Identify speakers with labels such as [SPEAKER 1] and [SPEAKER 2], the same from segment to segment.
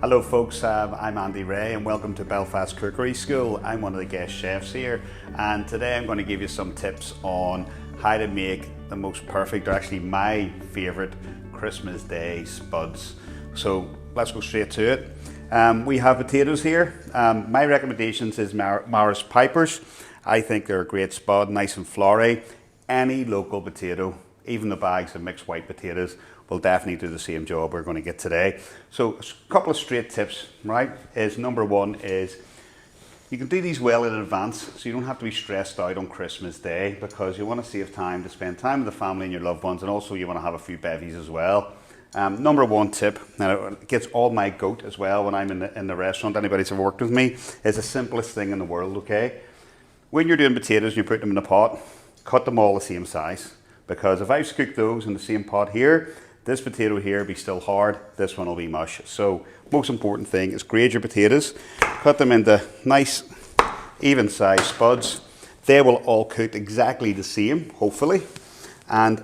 [SPEAKER 1] Hello folks, I'm Andy Rea and welcome to Belfast Cookery School. I'm one of the guest chefs here, and today I'm going to give you some tips on how to make the most perfect, or actually my favourite, Christmas Day Spuds. So let's go straight to it. We have potatoes here. My recommendations is Morris Pipers. I think they're a great spud, nice and flowery. Any local potato, even the bags of mixed white potatoes, will definitely do the same job we're going to get today. So a couple of straight tips, right, is number one is you can do these well in advance, so you don't have to be stressed out on Christmas Day, because you want to save time to spend time with the family and your loved ones, and also you want to have a few bevies as well. Number one tip, and it gets all my goat as well when I'm in the restaurant, anybody who's ever worked with me, is the simplest thing in the world, okay? When you're doing potatoes and you put them in a pot, cut them all the same size, because if I cook those in the same pot here, this potato here will be still hard, this one will be mush. So most important thing is grade your potatoes, cut them into nice even sized spuds. They will all cook exactly the same, hopefully. And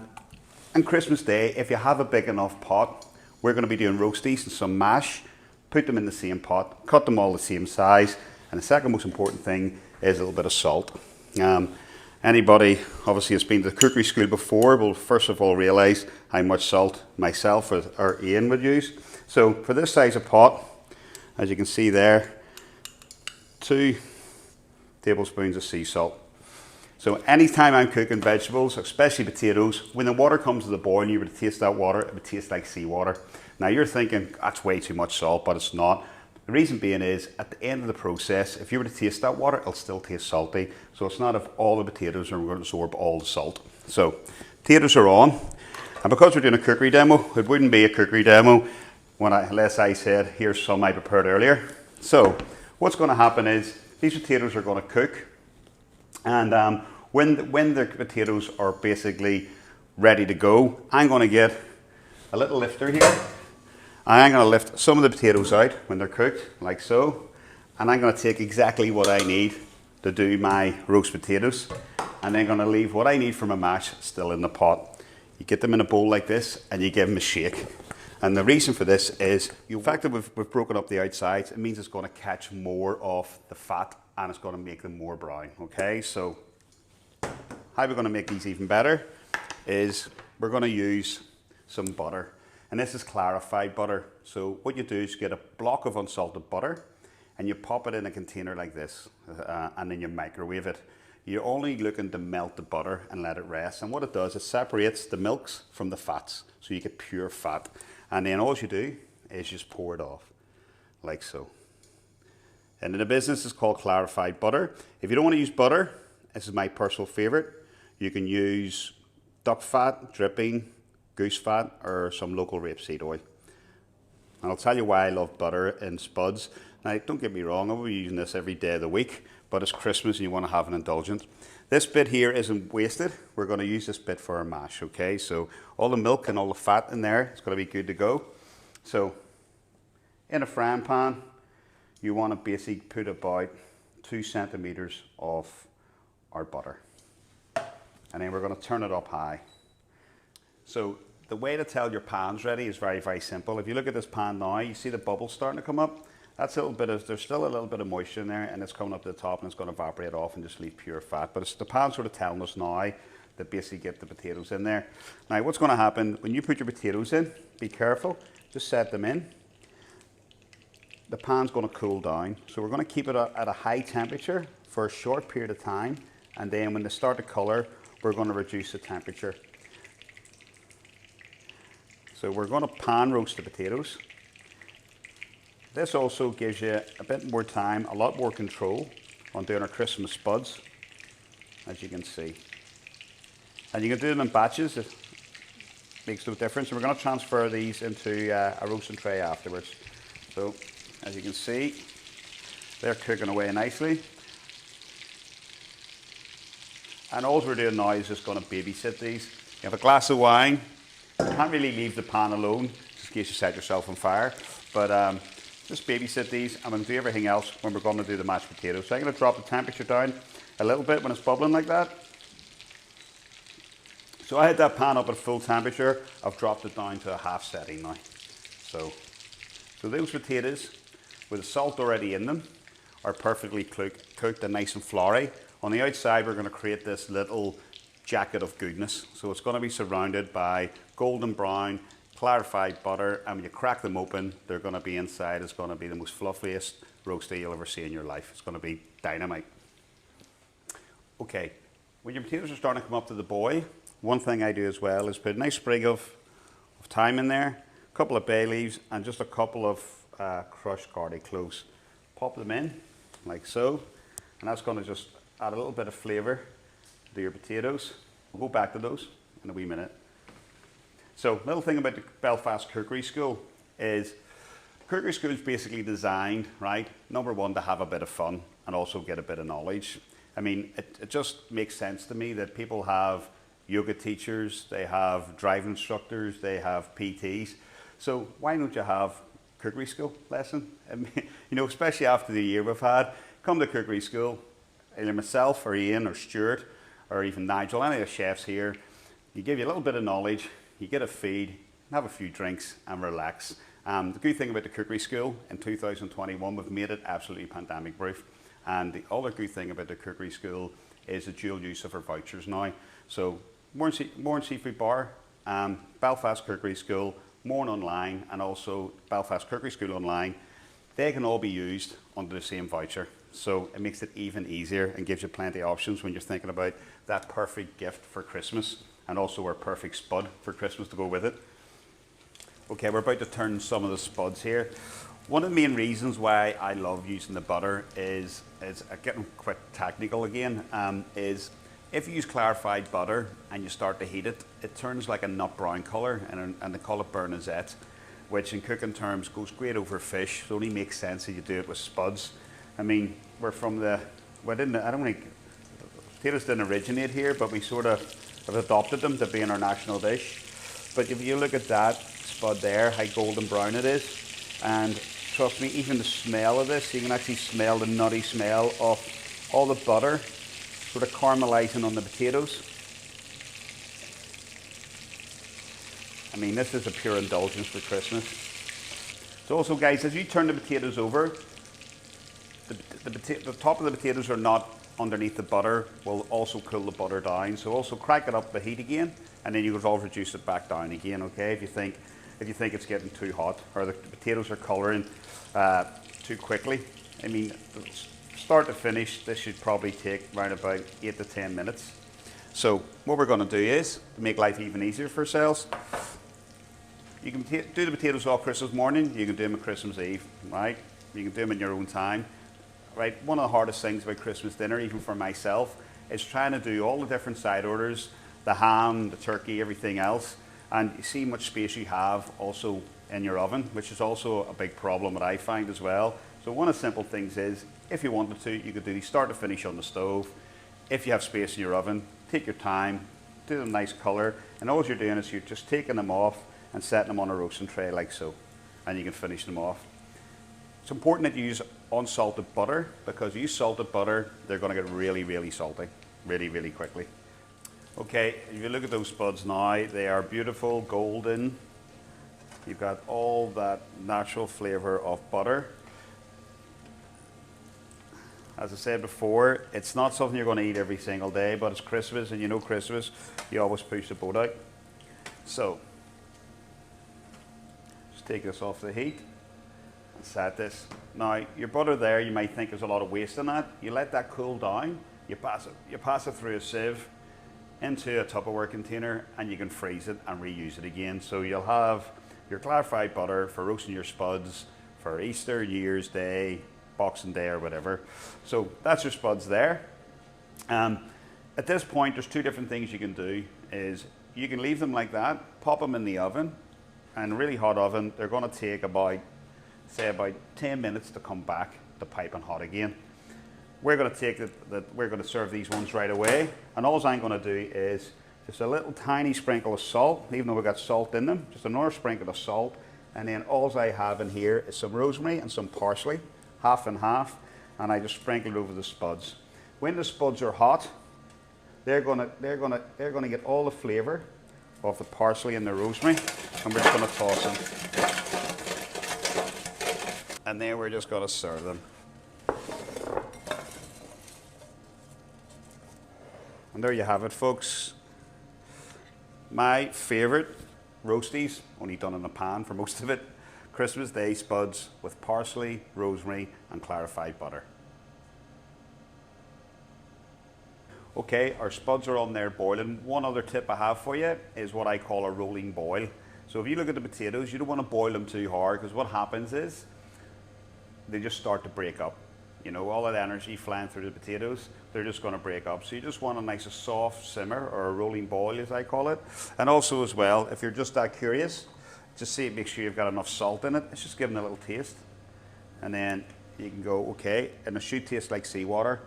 [SPEAKER 1] on Christmas Day, if you have a big enough pot, we're going to be doing roasties and some mash. Put them in the same pot, cut them all the same size. And the second most important thing is a little bit of salt. Anybody obviously has been to the cookery school before will first of all realise how much salt myself or Ian would use. So for this size of pot, as you can see there, 2 tablespoons of sea salt. So anytime I'm cooking vegetables, especially potatoes, when the water comes to the boil and you were to taste that water, it would taste like seawater. Now you're thinking that's way too much salt, but it's not. The reason being is, at the end of the process, if you were to taste that water, it'll still taste salty. So it's not if all the potatoes are going to absorb all the salt. So potatoes are on. And because we're doing a cookery demo, it wouldn't be a cookery demo unless I said, here's some I prepared earlier. So what's going to happen is, these potatoes are going to cook. And when the potatoes are basically ready to go, I'm going to get a little lifter here. I'm going to lift some of the potatoes out when they're cooked, like so. And I'm going to take exactly what I need to do my roast potatoes. And then going to leave what I need for my mash still in the pot. You get them in a bowl like this and you give them a shake. And the reason for this is, the fact that we've broken up the outsides, it means it's going to catch more of the fat and it's going to make them more brown, okay? So how we're going to make these even better is we're going to use some butter. And this is clarified butter. So what you do is get a block of unsalted butter and you pop it in a container like this, and then you microwave it. You're only looking to melt the butter and let it rest. And what it does, it separates the milks from the fats. So you get pure fat. And then all you do is just pour it off, like so. And in the business, it's called clarified butter. If you don't want to use butter, this is my personal favorite. You can use duck fat, dripping, goose fat, or some local rapeseed oil. And I'll tell you why I love butter in spuds. Now, don't get me wrong, I will be using this every day of the week, but it's Christmas and you want to have an indulgence. This bit here isn't wasted. We're going to use this bit for our mash, okay? So all the milk and all the fat in there, it's going to be good to go. So in a frying pan, you want to basically put about 2 centimeters of our butter. And then we're going to turn it up high. So the way to tell your pan's ready is very, very simple. If you look at this pan now, you see the bubbles starting to come up. That's a little bit of, there's still a little bit of moisture in there, and it's coming up to the top and it's going to evaporate off and just leave pure fat. But it's the pan sort of telling us now to basically get the potatoes in there. Now what's going to happen when you put your potatoes in, be careful, just set them in. The pan's going to cool down. So we're going to keep it at a high temperature for a short period of time. And then when they start to color, we're going to reduce the temperature. So we're going to pan roast the potatoes. This also gives you a bit more time, a lot more control on doing our Christmas spuds, as you can see. And you can do them in batches, it makes no difference. And we're going to transfer these into a roasting tray afterwards. So as you can see, they're cooking away nicely. And all we're doing now is just going to babysit these. You have a glass of wine. You can't really leave the pan alone, just in case you set yourself on fire. But just babysit these. I'm going to do everything else when we're going to do the mashed potatoes. So I'm going to drop the temperature down a little bit when it's bubbling like that. So I had that pan up at full temperature. I've dropped it down to a half setting now. So So those potatoes with the salt already in them are perfectly cooked and nice and floury. On the outside, we're going to create this little jacket of goodness. So it's going to be surrounded by golden brown, clarified butter, and when you crack them open, they're going to be inside. It's going to be the most fluffiest roastie you'll ever see in your life. It's going to be dynamite. Okay, when your potatoes are starting to come up to the boil, one thing I do as well is put a nice sprig of thyme in there, a couple of bay leaves, and just a couple of crushed garlic cloves. Pop them in like so, and that's going to just add a little bit of flavour to your potatoes. We'll go back to those in a wee minute. So, little thing about the Belfast Cookery School is Cookery School is basically designed, right, number one, to have a bit of fun and also get a bit of knowledge. I mean, it just makes sense to me that people have yoga teachers, they have driving instructors, they have PTs. So why don't you have cookery school lesson? I mean, you know, especially after the year we've had, come to cookery school, either myself or Ian or Stuart or even Nigel, any of the chefs here, you give you a little bit of knowledge, you get a feed, have a few drinks and relax. The good thing about the cookery school in 2021, we've made it absolutely pandemic proof. And the other good thing about the cookery school is the dual use of our vouchers now. So Mourne Seafood Bar, Belfast Cookery School, Mourne Online, and also Belfast Cookery School Online, they can all be used under the same voucher. So it makes it even easier and gives you plenty of options when you're thinking about that perfect gift for Christmas and also our perfect spud for Christmas to go with it. Okay, we're about to turn some of the spuds here. One of the main reasons why I love using the butter is getting quite technical again, is if you use clarified butter and you start to heat it, it turns like a nut brown colour and they call it béarnaisette, which in cooking terms goes great over fish. It only makes sense that you do it with spuds. I mean, we're from the, well, I don't think, potatoes didn't originate here, but we sort of have adopted them to be in our national dish. But if you look at that spud there, how golden brown it is, and trust me, even the smell of this, you can actually smell the nutty smell of all the butter sort of caramelizing on the potatoes. I mean, this is a pure indulgence for Christmas. So also guys, as you turn the potatoes over, the top of the potatoes are not underneath the butter, will also cool the butter down. So also crack it up the heat again, and then you can always reduce it back down again, okay? If you think it's getting too hot or the potatoes are colouring too quickly. I mean, start to finish, this should probably take around about 8 to 10 minutes. So what we're going to do is, to make life even easier for ourselves, you can do the potatoes all Christmas morning, you can do them on Christmas Eve, right? You can do them in your own time, right? One of the hardest things about Christmas dinner, even for myself, is trying to do all the different side orders, the ham, the turkey, everything else, and you see how much space you have also in your oven, which is also a big problem that I find as well. So one of the simple things is, if you wanted to, you could do these start to finish on the stove. If you have space in your oven, take your time, do them nice colour, and all you're doing is you're just taking them off and setting them on a roasting tray like so, and you can finish them off. It's important that you use unsalted butter, because if you use salted butter, they're going to get really, really salty, really, really quickly. Okay, if you look at those spuds now, they are beautiful, golden. You've got all that natural flavour of butter. As I said before, it's not something you're going to eat every single day, but it's Christmas, and you know Christmas, you always push the boat out. So, just take this off the heat and set this. Now, your butter there, you might think there's a lot of waste in that. You let that cool down, you pass it through a sieve into a Tupperware container, and you can freeze it and reuse it again. So you'll have your clarified butter for roasting your spuds for Easter, New Year's Day, Boxing Day or whatever. So that's your spuds there. At this point, there's two different things you can do. Is you can leave them like that, pop them in the oven, and a really hot oven, they're going to take about 10 minutes to come back to piping hot again. We're going to take we're going to serve these ones right away, and all I'm going to do is just a little tiny sprinkle of salt, even though we've got salt in them, just another sprinkle of salt, and then all I have in here is some rosemary and some parsley, half and half, and I just sprinkle it over the spuds. When the spuds are hot, they're going to get all the flavour of the parsley and the rosemary, and we're just going to toss them. And then we're just going to serve them. And there you have it, folks. My favourite roasties, only done in a pan for most of it. Christmas Day Spuds with parsley, rosemary and clarified butter. Okay, our spuds are on there boiling. One other tip I have for you is what I call a rolling boil. So if you look at the potatoes, you don't want to boil them too hard, because what happens is they just start to break up. You know, all that energy flying through the potatoes, they're just going to break up. So you just want a nice soft simmer, or a rolling boil as I call it. And also as well, if you're just that curious, just see, make sure you've got enough salt in it. It's just giving it a little taste. And then you can go, okay, and it should taste like seawater.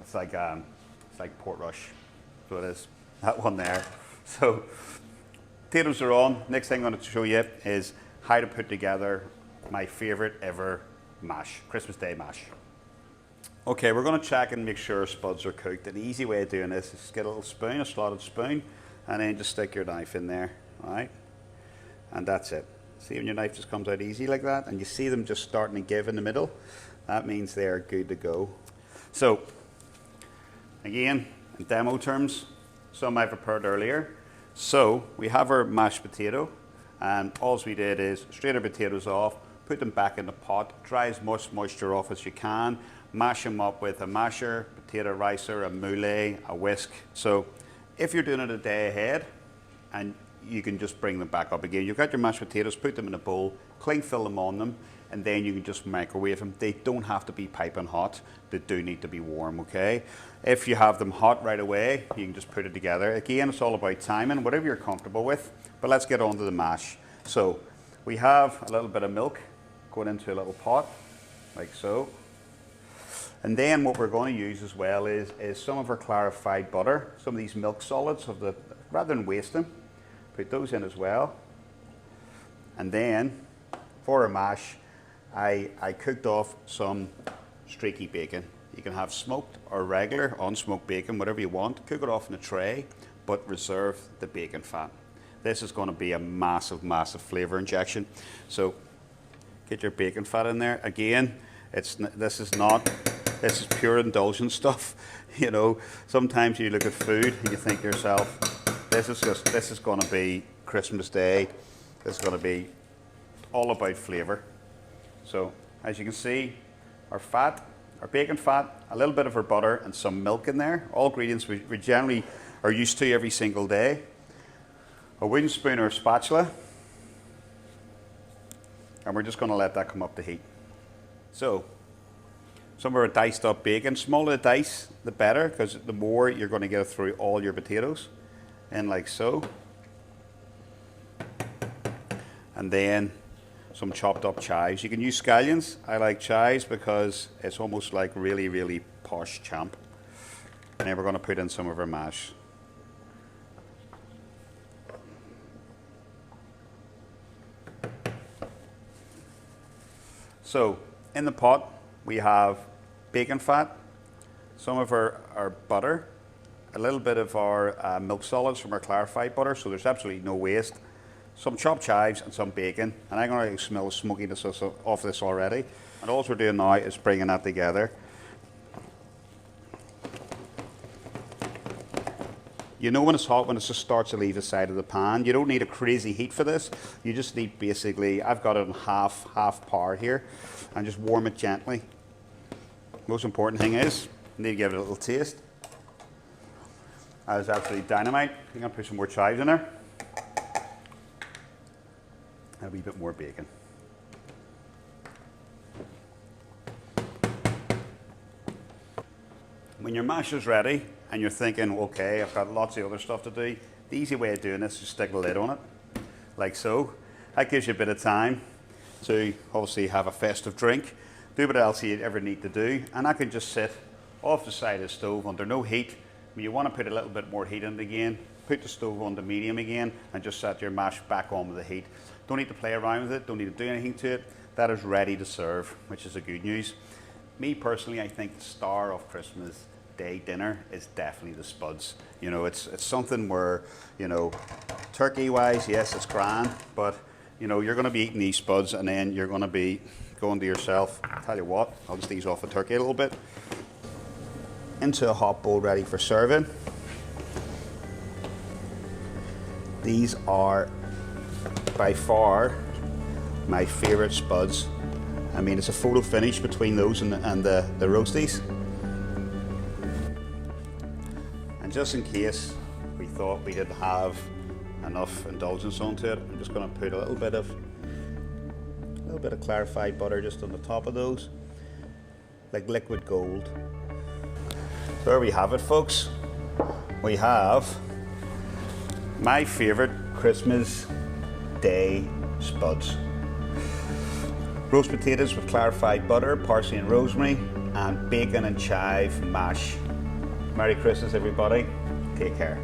[SPEAKER 1] It's like Portrush, so it is, that one there. So potatoes are on. Next thing I'm going to show you is how to put together my favorite ever mash, Christmas Day mash. Okay, we're going to check and make sure spuds are cooked. An easy way of doing this is just get a little spoon, a slotted spoon, and then just stick your knife in there, all right? And that's it. See when your knife just comes out easy like that, and you see them just starting to give in the middle, that means they're good to go. So, again, in demo terms, some I prepared earlier. So, we have our mashed potato, and all we did is straight our potatoes off, put them back in the pot, dry as much moisture off as you can, mash them up with a masher, potato ricer, a moulée, a whisk. So, if you're doing it a day ahead, and you can just bring them back up again. You've got your mashed potatoes, put them in a bowl, cling film on them, and then you can just microwave them. They don't have to be piping hot. They do need to be warm, okay? If you have them hot right away, you can just put it together. Again, it's all about timing, whatever you're comfortable with. But let's get on to the mash. So, we have a little bit of milk going into a little pot, like so. And then what we're going to use as well is some of our clarified butter, some of these milk solids, rather than waste them, put those in as well. And then, for our mash, I cooked off some streaky bacon. You can have smoked or regular unsmoked bacon, whatever you want. Cook it off in a tray, but reserve the bacon fat. This is going to be a massive, massive flavour injection. So get your bacon fat in there. Again, this is pure indulgent stuff. You know, sometimes you look at food and you think to yourself, this is going to be Christmas Day. This is going to be all about flavour. So, as you can see, our bacon fat, a little bit of our butter and some milk in there. All ingredients we generally are used to every single day. A wooden spoon or a spatula. And we're just going to let that come up to heat. So, some of our diced up bacon. Smaller the dice, the better, because the more you're going to get through all your potatoes. And like so. And then some chopped up chives. You can use scallions. I like chives because it's almost like really, really posh champ. And then we're going to put in some of our mash. So, in the pot, we have bacon fat, some of our butter, a little bit of our milk solids from our clarified butter, so there's absolutely no waste. Some chopped chives and some bacon, and I'm going to smell the smokiness off this already. And all we're doing now is bringing that together. You know when it's hot, when it just starts to leave the side of the pan. You don't need a crazy heat for this. You just need basically, I've got it on half power here, and just warm it gently. Most important thing is, you need to give it a little taste. That is absolutely dynamite. I'm going to put some more chives in there. And a wee bit more bacon. When your mash is ready and you're thinking, okay, I've got lots of other stuff to do, the easy way of doing this is stick a lid on it, like so. That gives you a bit of time to obviously have a festive drink, do what else you ever need to do, and that can just sit off the side of the stove under no heat. When you want to put a little bit more heat in it again, put the stove on to medium again and just set your mash back on with the heat. Don't need to play around with it, don't need to do anything to it. That is ready to serve, which is the good news. Me personally, I think the star of Christmas Day dinner is definitely the spuds. You know, it's something where, you know, turkey wise, yes, it's grand, but You know, you're going to be eating these spuds and then you're going to be going to yourself, tell you what, I'll just ease off the turkey a little bit, into a hot bowl ready for serving. These are by far my favourite spuds. I mean, it's a photo finish between those and the roasties. And just in case we thought we didn't have enough indulgence onto it, I'm just going to put a little bit of clarified butter just on the top of those, like liquid gold. So there we have it, folks. We have my favourite Christmas Day Spuds. Roast potatoes with clarified butter, parsley and rosemary, and bacon and chive mash. Merry Christmas, everybody. Take care.